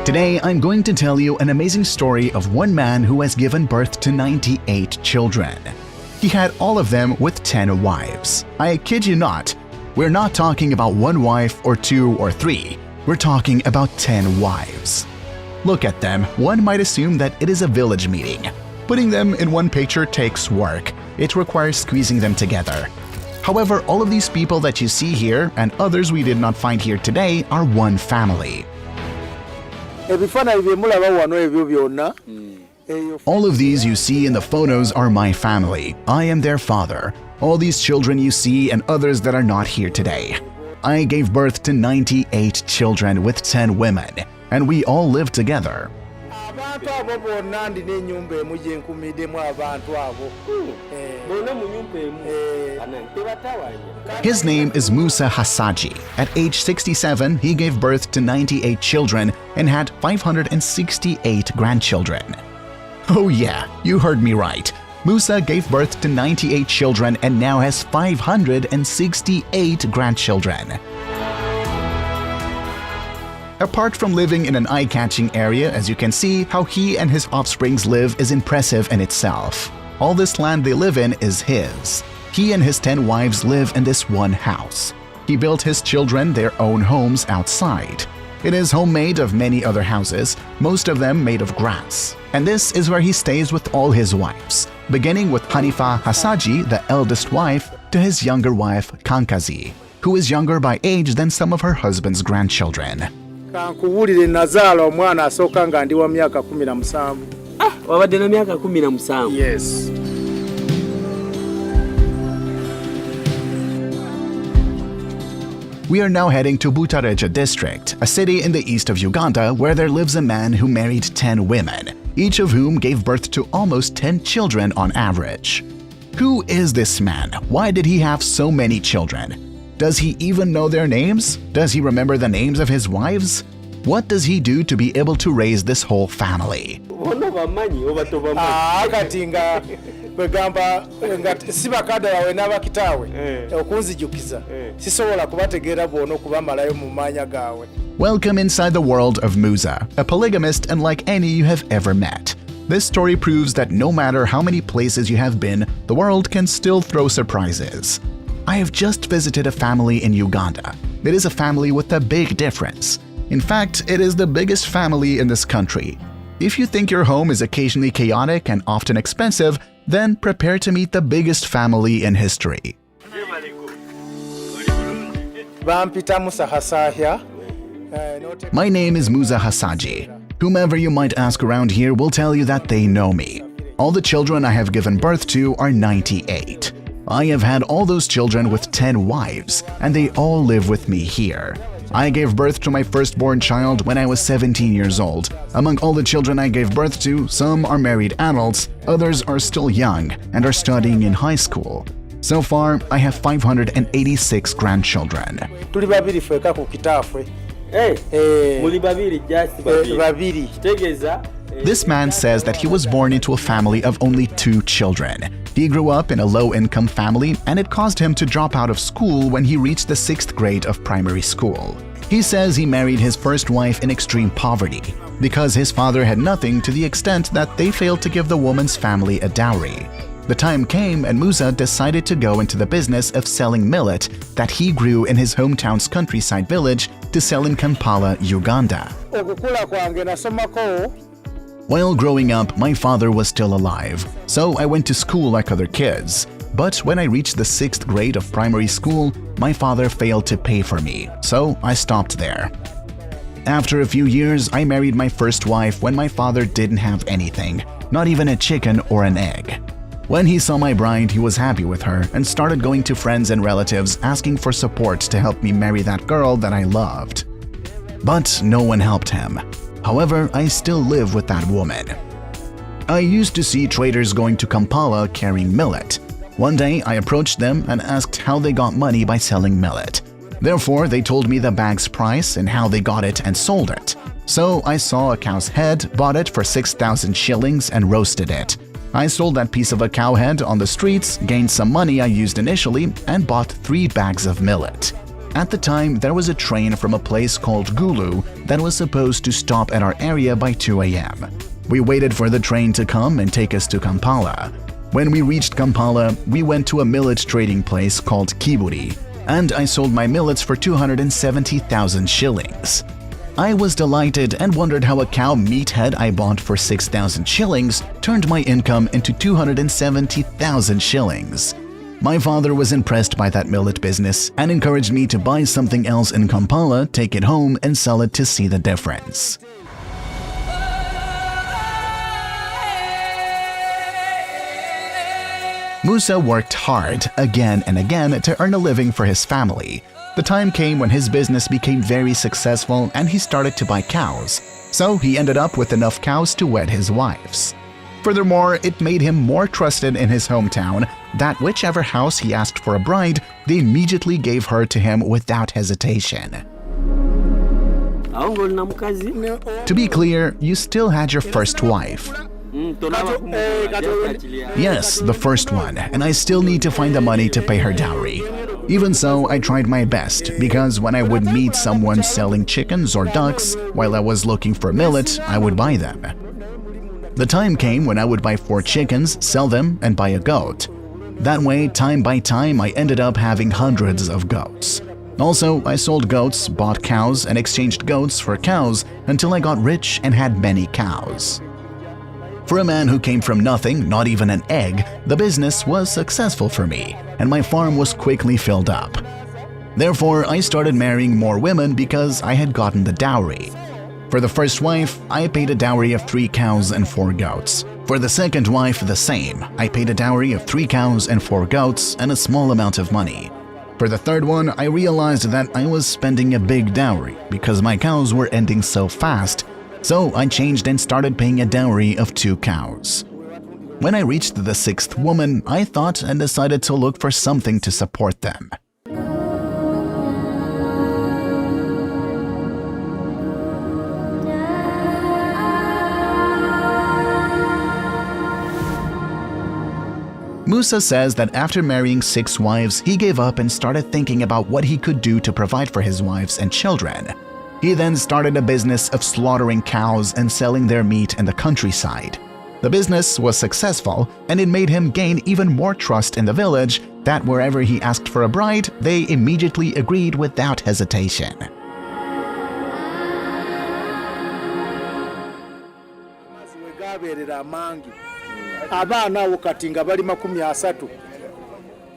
Today, I'm going to tell you an amazing story of one man who has given birth to 98 children. He had all of them with 10 wives. I kid you not. We're not talking about one wife or two or three. We're talking about 10 wives. Look at them. One might assume that it is a village meeting. Putting them in one picture takes work. It requires squeezing them together. However, all of these people that you see here and others we did not find here today are one family. All of these you see in the photos are my family. I am their father. All these children you see and others that are not here today. I gave birth to 98 children with 10 women, and we all live together. His name is Musa Hasahya. At age 67, he gave birth to 98 children and had 568 grandchildren. Oh yeah, you heard me right. Musa gave birth to 98 children and now has 568 grandchildren. Apart from living in an eye-catching area, as you can see, how he and his offsprings live is impressive in itself. All this land they live in is his. He and his 10 wives live in this one house. He built his children their own homes outside. It is homemade of many other houses, most of them made of grass. And this is where he stays with all his wives, beginning with Hanifa Hasahya, the eldest wife, to his younger wife Kankazi, who is younger by age than some of her husband's grandchildren. Yes. We are now heading to Butaleja District, a city in the east of Uganda where there lives a man who married 10 women, each of whom gave birth to almost 10 children on average. Who is this man? Why did he have so many children? Does he even know their names? Does he remember the names of his wives? What does he do to be able to raise this whole family? Welcome inside the world of Musa, a polygamist unlike any you have ever met. This story proves that no matter how many places you have been, the world can still throw surprises. I have just visited a family in Uganda. It is a family with a big difference. In fact, it is the biggest family in this country. If you think your home is occasionally chaotic and often expensive, then prepare to meet the biggest family in history. My name is Musa Hasahya. Whomever you might ask around here will tell you that they know me. All the children I have given birth to are 98. I have had all those children with 10 wives, and they all live with me here. I gave birth to my firstborn child when I was 17 years old. Among all the children I gave birth to, some are married adults, others are still young and are studying in high school. So far, I have 586 grandchildren. This man says that he was born into a family of only 2 children. He grew up in a low-income family and it caused him to drop out of school when he reached the 6th grade of primary school. He says he married his first wife in extreme poverty because his father had nothing, to the extent that they failed to give the woman's family a dowry. The time came and Musa decided to go into the business of selling millet that he grew in his hometown's countryside village to sell in Kampala, Uganda. While growing up, my father was still alive, so I went to school like other kids. But when I reached the 6th grade of primary school, my father failed to pay for me, so I stopped there. After a few years, I married my first wife when my father didn't have anything, not even a chicken or an egg. When he saw my bride, he was happy with her and started going to friends and relatives asking for support to help me marry that girl that I loved. But no one helped him. However, I still live with that woman. I used to see traders going to Kampala carrying millet. One day, I approached them and asked how they got money by selling millet. Therefore, they told me the bag's price and how they got it and sold it. So I saw a cow's head, bought it for 6,000 shillings and roasted it. I sold that piece of a cow head on the streets, gained some money I used initially, and bought 3 bags of millet. At the time, there was a train from a place called Gulu that was supposed to stop at our area by 2 a.m. We waited for the train to come and take us to Kampala. When we reached Kampala, we went to a millet trading place called Kiburi, and I sold my millets for 270,000 shillings. I was delighted and wondered how a cow meathead I bought for 6,000 shillings turned my income into 270,000 shillings. My father was impressed by that millet business and encouraged me to buy something else in Kampala, take it home, and sell it to see the difference. Musa worked hard again and again to earn a living for his family. The time came when his business became very successful and he started to buy cows, so he ended up with enough cows to wed his wives. Furthermore, it made him more trusted in his hometown that whichever house he asked for a bride, they immediately gave her to him without hesitation. To be clear, you still had your first wife. Yes, the first one, and I still need to find the money to pay her dowry. Even so, I tried my best, because when I would meet someone selling chickens or ducks while I was looking for millet, I would buy them. The time came when I would buy 4 chickens, sell them, and buy a goat. That way, time by time, I ended up having hundreds of goats. Also, I sold goats, bought cows, and exchanged goats for cows until I got rich and had many cows. For a man who came from nothing, not even an egg, the business was successful for me, and my farm was quickly filled up. Therefore, I started marrying more women because I had gotten the dowry. For the first wife, I paid a dowry of 3 cows and 4 goats. For the second wife, the same. I paid a dowry of 3 cows and 4 goats and a small amount of money. For the third one, I realized that I was spending a big dowry because my cows were ending so fast. So I changed and started paying a dowry of 2 cows. When I reached the 6th woman, I thought and decided to look for something to support them. Musa says that after marrying 6 wives, he gave up and started thinking about what he could do to provide for his wives and children. He then started a business of slaughtering cows and selling their meat in the countryside. The business was successful, and it made him gain even more trust in the village that wherever he asked for a bride, they immediately agreed without hesitation.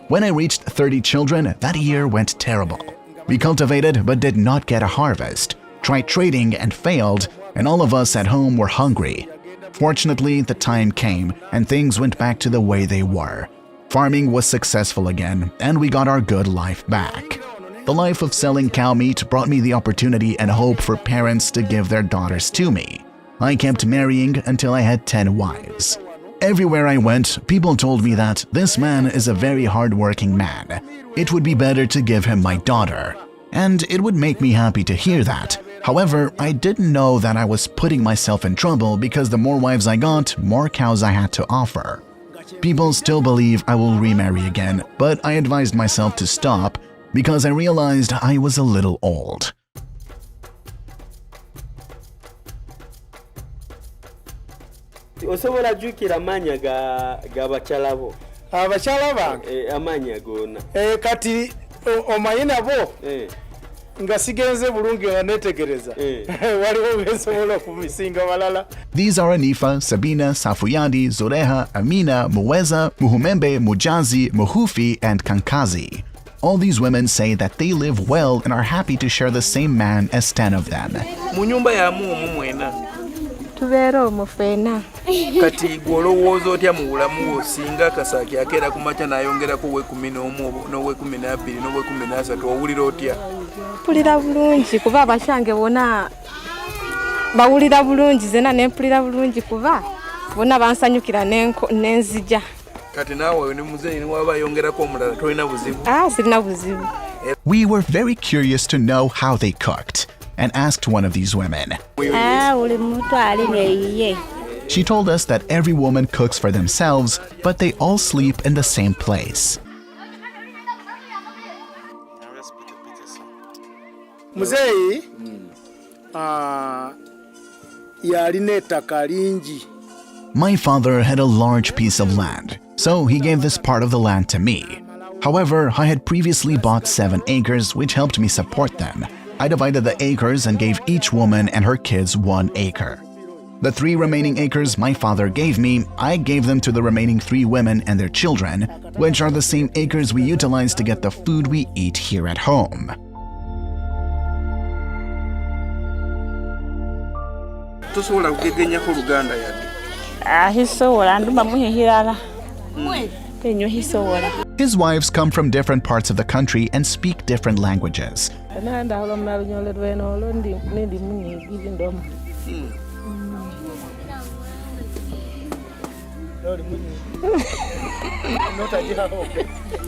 When I reached 30 children, that year went terrible. We cultivated but did not get a harvest, tried trading and failed, and all of us at home were hungry. Fortunately, the time came and things went back to the way they were. Farming was successful again, and we got our good life back. The life of selling cow meat brought me the opportunity and hope for parents to give their daughters to me. I kept marrying until I had 10 wives. Everywhere I went, people told me that this man is a very hard-working man. It would be better to give him my daughter. And it would make me happy to hear that. However, I didn't know that I was putting myself in trouble because the more wives I got, more cows I had to offer. People still believe I will remarry again, but I advised myself to stop because I realized I was a little old. Osobola jukira amanya ga bakyala bo. Abakyala bange amanya gonna. Kati omanyi nabo nga sigenze bulungi nga netegereza waliwo besobola kumisinga balala. These are Anifa, Sabina, Safuyadi, Zoreha, Amina, Muweza, Muhumembe, Mujazi, Muhufi, and Kankazi. All these women say that they live well and are happy to share the same man as 10 of them. Mu nyumba yamu omumwena tubeera omufeena kati gwolowooza otya mu bulamu osinga kasaaki akeera ku makya n'ayongerako ow'ekumi n'omu n'ow'ekumi n'abiri n'ow'ekumi n'asatu owulira otya? mpulira bulungi kuba abakyange bonna bawulira bulungi zena ne mpulira bulungi kuba bonna bansanyukira n'enzija. Kati naawe ne muzeeyi ne waba ayongerako omulala tolina buzibu? Sirina buzibu. We were very curious to know how they cooked and asked one of these women. She told us that every woman cooks for themselves, but they all sleep in the same place. muzeeyi yalina ettaka lingi. My father had a large piece of land, so he gave this part of the land to me. However, I had previously bought 7 acres, which helped me support them. I divided the acres and gave each woman and her kids 1 acre. The 3 remaining acres my father gave me, I gave them to the remaining 3 women and their children, which are the same acres we utilize to get the food we eat here at home. Tosobola kugegenyako Luganda yadde. Hisobola ndumba muhihirala. Penyo hisobola. His wives come from different parts of the country and speak different languages.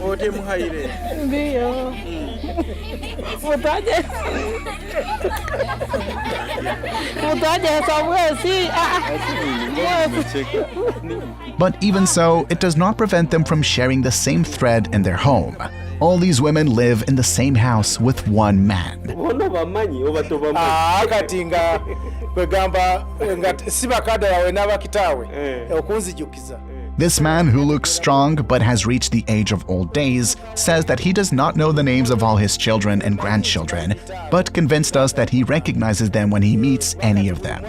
Ote muhaire. Ndiyo. Mutaje. Mutaje sabwesi. But even so, it does not prevent them from sharing the same thread in their home. All these women live in the same house with one man. Kati nga kwegamba nga sibakada yawe n'abakitaawe okunzijukiza. This man, who looks strong but has reached the age of old days, says that he does not know the names of all his children and grandchildren, but convinced us that he recognizes them when he meets any of them.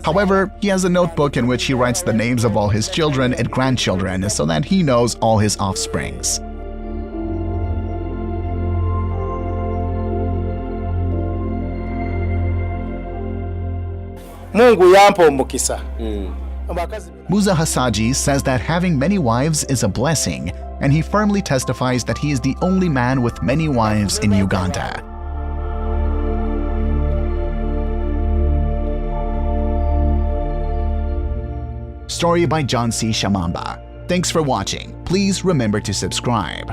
However, he has a notebook in which he writes the names of all his children and grandchildren so that he knows all his offsprings. Mungu yampa omukisa. Musa Hasahya says that having many wives is a blessing, and he firmly testifies that he is the only man with many wives in Uganda. Story by John C. Shamamba. Thanks for watching. Please remember to subscribe.